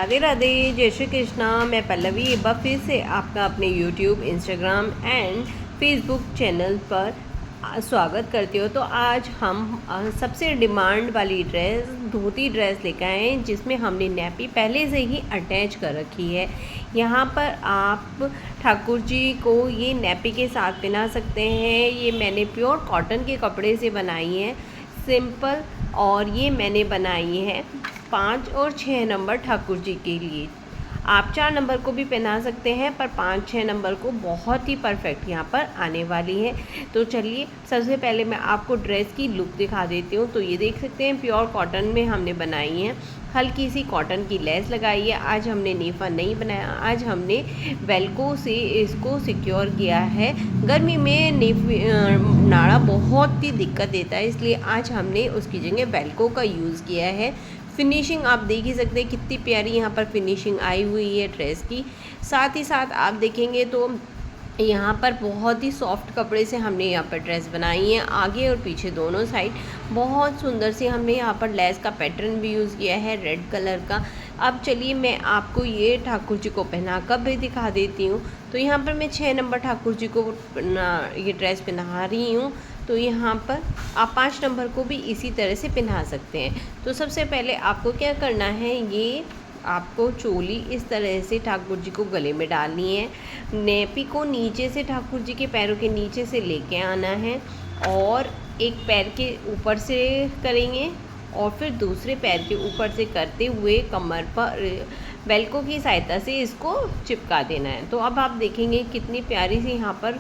राधे राधे, जय श्री कृष्णा। मैं पल्लवी एक बार फिर से आपका अपने YouTube, Instagram and Facebook channel पर स्वागत करती हूँ। तो आज हम सबसे डिमांड वाली ड्रेस, धोती ड्रेस लेकर आए हैं, जिसमें हमने नैपी पहले से ही अटैच कर रखी है। यहाँ पर आप ठाकुर जी को ये नैपी के साथ पहना सकते हैं। ये मैंने प्योर कॉटन के कपड़े से बनाई है, सिंपल। और ये मैंने बनाई है 5 और 6 नंबर ठाकुर जी के लिए। आप 4 नंबर को भी पहना सकते हैं, पर 5-6 नंबर को बहुत ही परफेक्ट यहाँ पर आने वाली है। तो चलिए, सबसे पहले मैं आपको ड्रेस की लुक दिखा देती हूँ। तो ये देख सकते हैं, प्योर कॉटन में हमने बनाई है। हल्की सी कॉटन की लेस लगाई है। आज हमने नेफा नहीं बनाया, आज हमने वेल्को से इसको सिक्योर किया है। गर्मी में नाड़ा बहुत ही दिक्कत देता है, इसलिए आज हमने उसकी जगह वेल्को का यूज़ किया है। फिनिशिंग आप देख ही सकते हैं कितनी प्यारी यहाँ पर फिनिशिंग आई हुई है ड्रेस की। साथ ही साथ आप देखेंगे तो यहाँ पर बहुत ही सॉफ्ट कपड़े से हमने यहाँ पर ड्रेस बनाई है। आगे और पीछे दोनों साइड बहुत सुंदर से हमने यहाँ पर लेस का पैटर्न भी यूज़ किया है, रेड कलर का। अब चलिए, मैं आपको ये ठाकुर जी को पहना कर भी दिखा देती हूँ। तो यहाँ पर मैं 6 नंबर ठाकुर जी को ये ड्रेस पहना रही हूँ। तो यहाँ पर आप 5 नंबर को भी इसी तरह से पहना सकते हैं। तो सबसे पहले आपको क्या करना है, ये आपको चोली इस तरह से ठाकुर जी को गले में डालनी है। नेपी को नीचे से ठाकुर जी के पैरों के नीचे से लेके आना है, और एक पैर के ऊपर से करेंगे और फिर दूसरे पैर के ऊपर से करते हुए कमर पर वेल्को की सहायता से इसको चिपका देना है। तो अब आप देखेंगे कितनी प्यारी सी यहाँ पर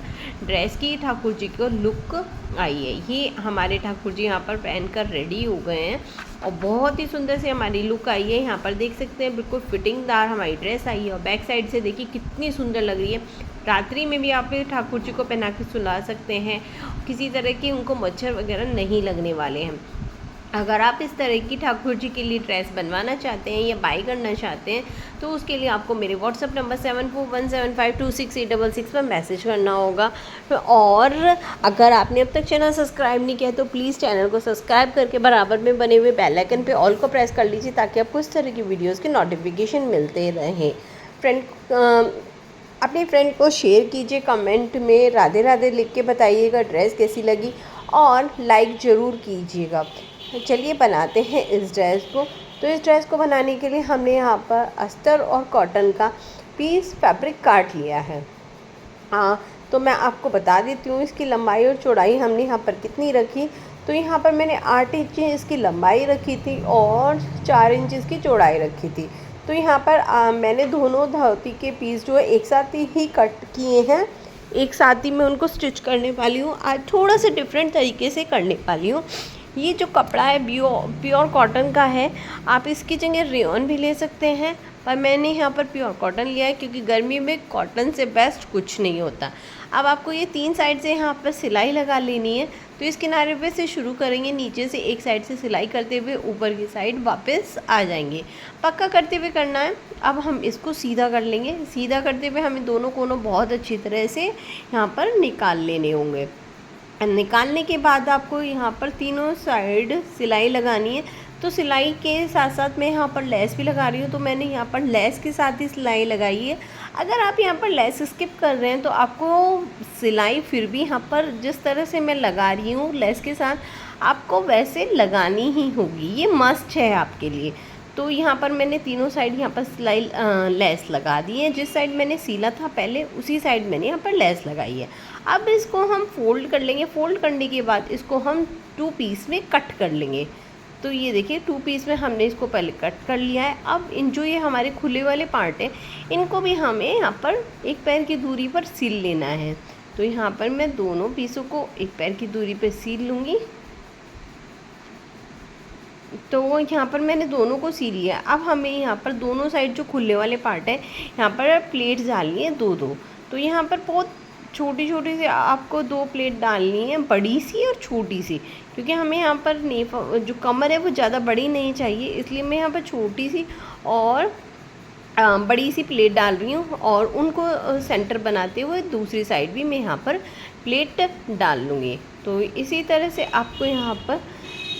ड्रेस की ठाकुर जी को लुक आई है। ये हमारे ठाकुर जी यहाँ पर पहनकर रेडी हो गए हैं और बहुत ही सुंदर से हमारी लुक आई है। यहाँ पर देख सकते हैं बिल्कुल फिटिंगदार हमारी ड्रेस आई है, और बैक साइड से देखिए कितनी सुंदर लग रही है। रात्रि में भी आप ठाकुर जी को पहना के सुला सकते हैं, किसी तरह की उनको मच्छर वगैरह नहीं लगने वाले हैं। अगर आप इस तरह की ठाकुर जी के लिए ड्रेस बनवाना चाहते हैं या बाई करना चाहते हैं, तो उसके लिए आपको मेरे व्हाट्सअप नंबर 7417526866 पर मैसेज करना होगा। और अगर आपने अब तक चैनल सब्सक्राइब नहीं किया तो प्लीज़ चैनल को सब्सक्राइब करके बराबर में बने हुए बेल आइकन पे ऑल को प्रेस कर लीजिए, ताकि आपको इस तरह की वीडियोज़ के नोटिफिकेशन मिलते रहें। अपने फ्रेंड को शेयर कीजिए, कमेंट में राधे राधे लिख के बताइएगा ड्रेस कैसी लगी, और लाइक ज़रूर कीजिएगा। चलिए, बनाते हैं इस ड्रेस को। तो इस ड्रेस को बनाने के लिए हमने यहाँ पर अस्तर और कॉटन का पीस फैब्रिक काट लिया है। तो मैं आपको बता देती हूँ इसकी लंबाई और चौड़ाई हमने यहाँ पर कितनी रखी। तो यहाँ पर मैंने 8 इंच इसकी लंबाई रखी थी और 4 इंच इसकी चौड़ाई रखी थी। तो यहाँ पर मैंने दोनों धोती के पीस जो है एक साथ ही कट किए हैं, एक साथ ही मैं उनको स्टिच करने वाली हूँ। आज थोड़ा सा डिफरेंट तरीके से करने वाली हूँ। ये जो कपड़ा है प्योर कॉटन का है, आप इसकी जगह रेयॉन भी ले सकते हैं, पर मैंने यहाँ पर प्योर कॉटन लिया है, क्योंकि गर्मी में कॉटन से बेस्ट कुछ नहीं होता। अब आपको ये 3 साइड से यहाँ पर सिलाई लगा लेनी है। तो इस किनारे पे से शुरू करेंगे, नीचे से एक साइड से सिलाई करते हुए ऊपर की साइड वापस आ जाएंगे। पक्का करते हुए करना है। अब हम इसको सीधा कर लेंगे। सीधा करते हुए हमें दोनों कोनों बहुत अच्छी तरह से यहाँ पर निकाल लेने होंगे। निकालने के बाद आपको यहाँ पर तीनों साइड सिलाई लगानी है। तो सिलाई के साथ साथ मैं यहाँ पर लेस भी लगा रही हूँ, तो मैंने यहाँ पर लेस के साथ ही सिलाई लगाई है। अगर आप यहाँ पर लेस स्किप कर रहे हैं तो आपको सिलाई फिर भी यहाँ पर जिस तरह से मैं लगा रही हूँ लेस के साथ, आपको वैसे लगानी ही होगी। ये मस्ट है आपके लिए। तो यहाँ पर मैंने तीनों साइड यहाँ पर सिलाई लेस लगा दी है। जिस साइड मैंने सीला था पहले, उसी साइड मैंने यहाँ पर लेस लगाई है। अब इसको हम फोल्ड कर लेंगे। फोल्ड करने के बाद इसको हम 2 पीस में कट कर लेंगे। तो ये देखिए 2 पीस में हमने इसको पहले कट कर लिया है। अब इन जो ये हमारे खुले वाले पार्ट हैं, इनको भी हमें यहाँ पर एक पैर की दूरी पर सील लेना है। तो यहाँ पर मैं दोनों पीसों को एक पैर की दूरी पर सील लूँगी। तो यहाँ पर मैंने दोनों को सील लिया। अब हमें यहाँ पर दोनों साइड जो खुले वाले पार्ट है, यहाँ पर प्लेट्स डालनी है 2-2। तो यहाँ पर बहुत छोटी छोटी सी आपको 2 प्लेट डालनी है, बड़ी सी और छोटी सी, क्योंकि हमें यहाँ पर जो कमर है वो ज़्यादा बड़ी नहीं चाहिए, इसलिए मैं यहाँ पर छोटी सी और बड़ी सी प्लेट डाल रही हूँ। और उनको सेंटर बनाते हुए दूसरी साइड भी मैं यहाँ पर प्लेट डाल लूँगी। तो इसी तरह से आपको यहाँ पर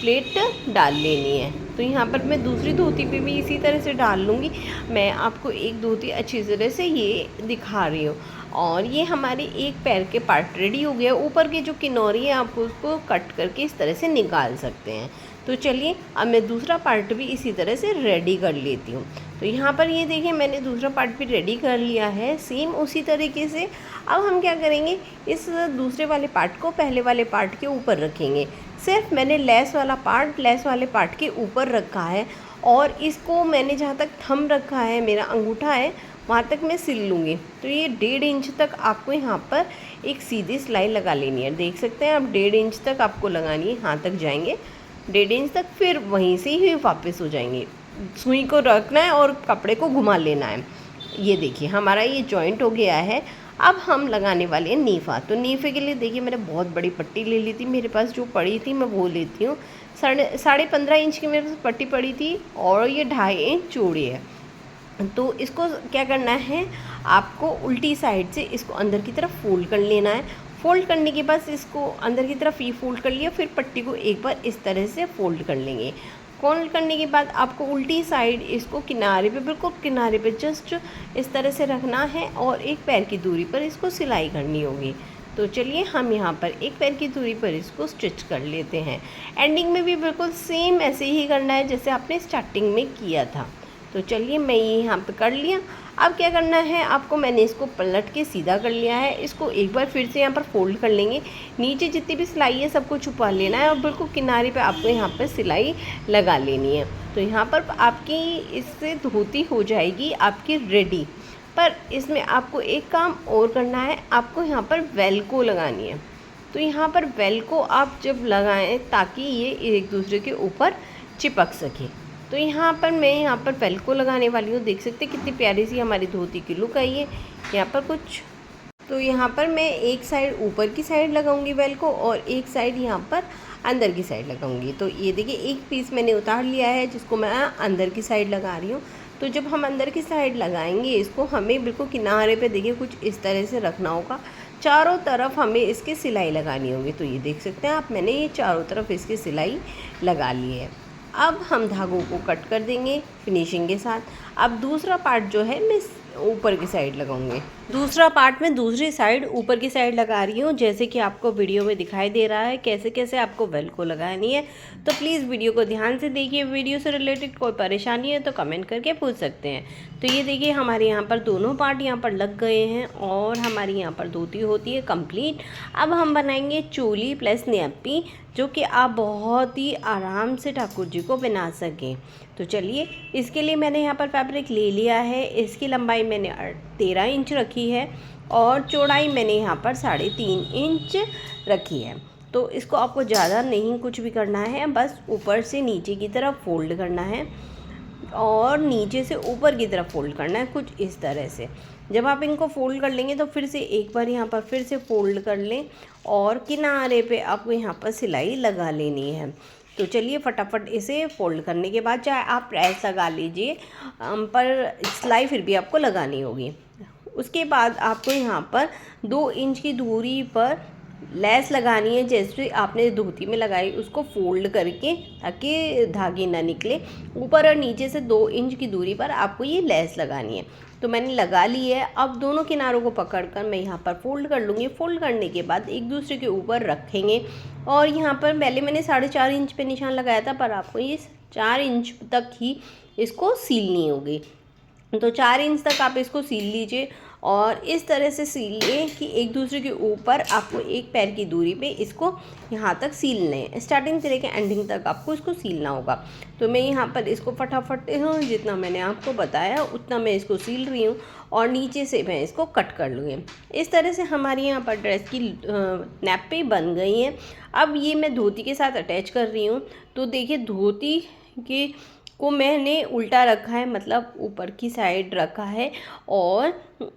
प्लेट डाल लेनी है। तो यहाँ पर मैं दूसरी धोती पे भी इसी तरह से डाल लूँगी। मैं आपको एक धोती अच्छी तरह से ये दिखा रही हूँ। और ये हमारे एक पैर के पार्ट रेडी हो गया। ऊपर के जो किनारे हैं आप उसको कट करके इस तरह से निकाल सकते हैं। तो चलिए अब मैं दूसरा पार्ट भी इसी तरह से रेडी कर लेती हूँ। तो यहाँ पर ये देखिए मैंने दूसरा पार्ट भी रेडी कर लिया है सेम उसी तरीके से। अब हम क्या करेंगे, इस दूसरे वाले पार्ट को पहले वाले पार्ट के ऊपर रखेंगे। सिर्फ मैंने लेस वाले पार्ट के ऊपर रखा है और इसको मैंने जहाँ तक थंब रखा है, मेरा अंगूठा है, वहाँ तक मैं सिल लूँगी। तो ये 1.5 इंच तक आपको यहाँ पर एक सीधी सिलाई लगा लेनी है। देख सकते हैं आप 1.5 इंच तक आपको लगानी है, यहाँ तक जाएंगे 1.5 इंच तक, फिर वहीं से ही वापस हो जाएंगे। सुई को रखना है और कपड़े को घुमा लेना है। ये देखिए हमारा ये जॉइंट हो गया है। अब हम लगाने वाले हैं नीफा। तो नीफे के लिए देखिए मैंने बहुत बड़ी पट्टी ले ली थी, मेरे पास जो पड़ी थी मैं वो लेती हूँ। 15.5 इंच की मेरे पास पट्टी पड़ी थी और ये 2.5 इंच चौड़ी है। तो इसको क्या करना है, आपको उल्टी साइड से इसको अंदर की तरफ फोल्ड कर लेना है। फोल्ड करने के बाद इसको अंदर की तरफ ये फोल्ड कर लिया, फिर पट्टी को एक बार इस तरह से फोल्ड कर लेंगे। फोल्ड करने के बाद आपको उल्टी साइड इसको किनारे पे, बिल्कुल किनारे पे जस्ट इस तरह से रखना है और एक पैर की दूरी पर इसको सिलाई करनी होगी। तो चलिए हम यहाँ पर एक पैर की दूरी पर इसको स्टिच कर लेते हैं। एंडिंग में भी बिल्कुल सेम ऐसे ही करना है जैसे आपने स्टार्टिंग में किया था। तो चलिए मैं ये यहाँ पे कर लिया। अब क्या करना है आपको, मैंने इसको पलट के सीधा कर लिया है। इसको एक बार फिर से यहाँ पर फोल्ड कर लेंगे। नीचे जितनी भी सिलाई है सबको छुपा लेना है और बिल्कुल किनारे पे आपको यहाँ पर सिलाई लगा लेनी है। तो यहाँ पर आपकी इससे धोती हो जाएगी आपकी रेडी। पर इसमें आपको एक काम और करना है, आपको यहाँ पर वेल्को लगानी है। तो यहाँ पर वेल्को आप जब लगाएं ताकि ये एक दूसरे के ऊपर चिपक सके। तो यहाँ पर मैं यहाँ पर वेल्को लगाने वाली हूँ। देख सकते हैं कितनी प्यारी सी हमारी धोती की लुक आई है यहाँ पर कुछ। तो यहाँ पर मैं एक साइड ऊपर की साइड लगाऊंगी वेल्को और एक साइड यहाँ पर अंदर की साइड लगाऊंगी। तो ये देखिए एक पीस मैंने उतार लिया है जिसको मैं अंदर की साइड लगा रही हूँ। तो जब हम अंदर की साइड लगाएंगे इसको हमें बिल्कुल किनारे पे देखिए कुछ इस तरह से रखना होगा। चारों तरफ हमें इसकी सिलाई लगानी होगी। तो ये देख सकते हैं आप, मैंने ये चारों तरफ इसकी सिलाई लगा ली है। अब हम धागों को कट कर देंगे फिनिशिंग के साथ। अब दूसरा पार्ट जो है मैं ऊपर की साइड लगाऊंगी। दूसरा पार्ट मैं दूसरी साइड ऊपर की साइड लगा रही हूँ, जैसे कि आपको वीडियो में दिखाई दे रहा है कैसे कैसे आपको वेल्को लगानी है। तो प्लीज़ वीडियो को ध्यान से देखिए। वीडियो से रिलेटेड कोई परेशानी है तो कमेंट करके पूछ सकते हैं। तो ये देखिए हमारे यहाँ पर दोनों पार्ट यहाँ पर लग गए हैं और हमारी यहाँ पर धोती होती है कंप्लीट। अब हम बनाएंगे चोली प्लस न्यापी, जो कि आप बहुत ही आराम से ठाकुर जी को बना सकें। तो चलिए इसके लिए मैंने यहाँ पर फैब्रिक ले लिया है। इसकी लंबाई मैंने 13 इंच रखी है और चौड़ाई मैंने यहाँ पर 3.5 इंच रखी है। तो इसको आपको ज़्यादा नहीं कुछ भी करना है, बस ऊपर से नीचे की तरफ फोल्ड करना है और नीचे से ऊपर की तरफ फोल्ड करना है कुछ इस तरह से। जब आप इनको फोल्ड कर लेंगे तो फिर से एक बार यहाँ पर फिर से फोल्ड कर लें और किनारे पे आपको यहाँ पर सिलाई लगा लेनी है। तो चलिए फटाफट इसे फोल्ड करने के बाद चाहे आप प्रेस लगा लीजिए, पर सिलाई फिर भी आपको लगानी होगी। उसके बाद आपको यहाँ पर 2 इंच की दूरी पर लेस लगानी है, जैसे आपने धोती में लगाई उसको फोल्ड करके ताकि धागे ना निकले। ऊपर और नीचे से 2 इंच की दूरी पर आपको ये लेस लगानी है। तो मैंने लगा ली है। अब दोनों किनारों को पकड़कर मैं यहाँ पर फोल्ड कर लूँगी। फोल्ड करने के बाद एक दूसरे के ऊपर रखेंगे और यहाँ पर पहले मैंने 4.5 इंच पे निशान लगाया था, पर आपको ये 4 इंच तक ही इसको सीलनी होगी। तो 4 इंच तक आप इसको सील लीजिए और इस तरह से सीलिए कि एक दूसरे के ऊपर आपको एक पैर की दूरी पे इसको यहाँ तक सीलना है। स्टार्टिंग से लेकर एंडिंग तक आपको इसको सीलना होगा। तो मैं यहाँ पर इसको फटाफट जितना मैंने आपको बताया उतना मैं इसको सील रही हूँ और नीचे से मैं इसको कट कर लूँगी। इस तरह से हमारी यहाँ पर ड्रेस की नैपी बन गई है। अब ये मैं धोती के साथ अटैच कर रही हूँ। तो देखिए धोती के को मैंने उल्टा रखा है, मतलब ऊपर की साइड रखा है और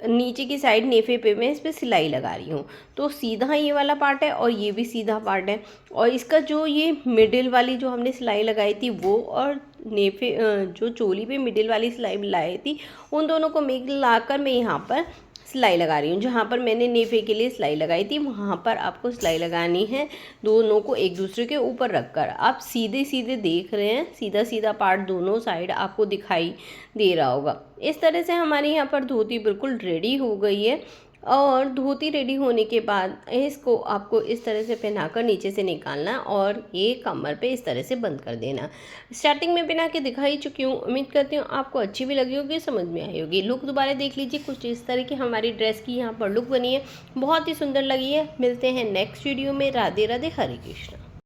नीचे की साइड नेफे पे मैं इस पर सिलाई लगा रही हूँ। तो सीधा ये वाला पार्ट है और ये भी सीधा पार्ट है और इसका जो ये मिडिल वाली जो हमने सिलाई लगाई थी वो और नेफे जो चोली पे मिडिल वाली सिलाई लगाई थी उन दोनों को मिलाकर मैं यहाँ पर सिलाई लगा रही हूँ। जहाँ पर मैंने नेफे के लिए सिलाई लगाई थी वहाँ पर आपको सिलाई लगानी है, दोनों को एक दूसरे के ऊपर रखकर। आप सीधे सीधे देख रहे हैं, सीधा सीधा पार्ट दोनों साइड आपको दिखाई दे रहा होगा। इस तरह से हमारी यहाँ पर धोती बिल्कुल रेडी हो गई है। और धोती रेडी होने के बाद इसको आपको इस तरह से पहनाकर नीचे से निकालना और ये कमर पे इस तरह से बंद कर देना। स्टार्टिंग में पहना के दिखाई चुकी हूँ, उम्मीद करती हूँ आपको अच्छी भी लगी होगी, समझ में आई होगी। लुक दोबारा देख लीजिए, कुछ इस तरह की हमारी ड्रेस की यहाँ पर लुक बनी है, बहुत ही सुंदर लगी है। मिलते हैं नेक्स्ट वीडियो में। राधे राधे, हरे कृष्ण।